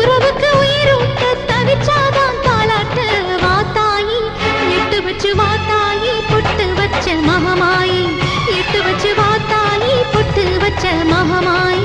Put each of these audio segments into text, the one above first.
உறவுக்கு உயிரூட்ட தவிச்சாதான் தாலாட்டு வாத்தாயி எட்டு வச்சு வாத்தாயி பொட்டு வச்ச மகமாயி எட்டு வச்சு வாத்தாயி பொட்டு வச்ச மகமாயி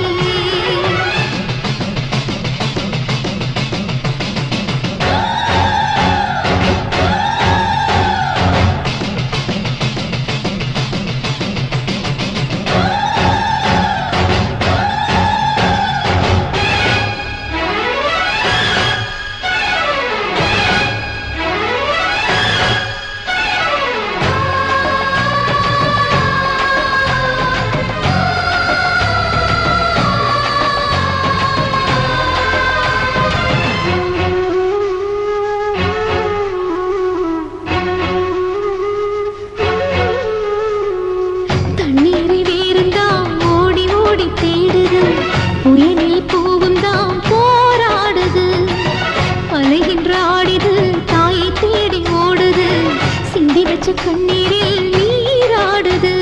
கண்ணீரில் நீராடுது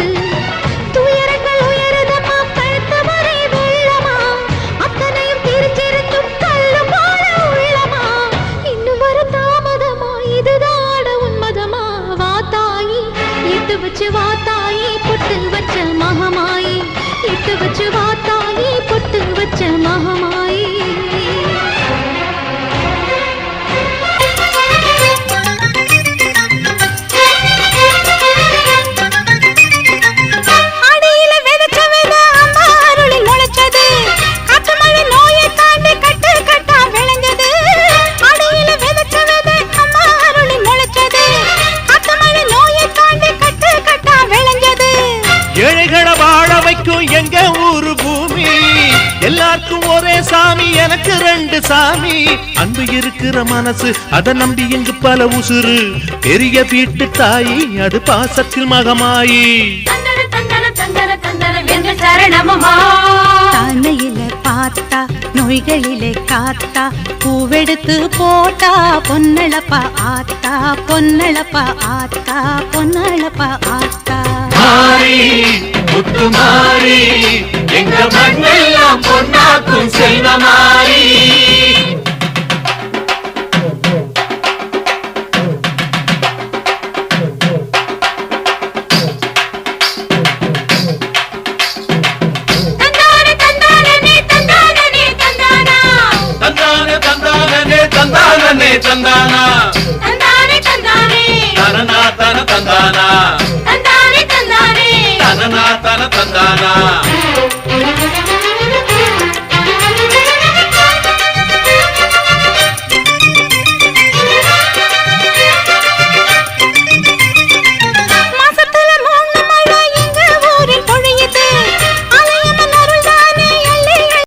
துயரங்கள் உயருதமா கழுத்தவரை வெள்ளமா அத்தனையும் தெரிஞ்சிருக்கும் கல்லு போல உள்ளமா இன்னும் வர தாமதமா இதுதாட உன்மதமா வாத்தாயி எட்டு வச்சு வாத்தாயி பொட்டு வச்ச மகமாயி எட்டு வச்சு வாத்தாயி பொட்டு வச்ச மகமாயி எங்க ஊரு பூமி எல்லாருக்கும் ஒரே சாமி எனக்கு ரெண்டு சாமி அன்பு இருக்கிற மனசு அதை நம்பி இங்கு பல உசுறு பெரிய வீட்டு தாயி அது பாசத்தில் மகமாயி தானையில பார்த்தா நோய்களிலே காத்தா பூவெடுத்து போட்டா பொன்னளப்பா ஆத்தா பொன்னளப்பா ஆத்தா பொன்னளப்பா ஆத்தா முத்துமாரி எங்க மண்ணெல்லாம் பொன்னாக்கும் செல்வமாரி தந்தானா தனனா தன தந்தானா தன தன தந்தானா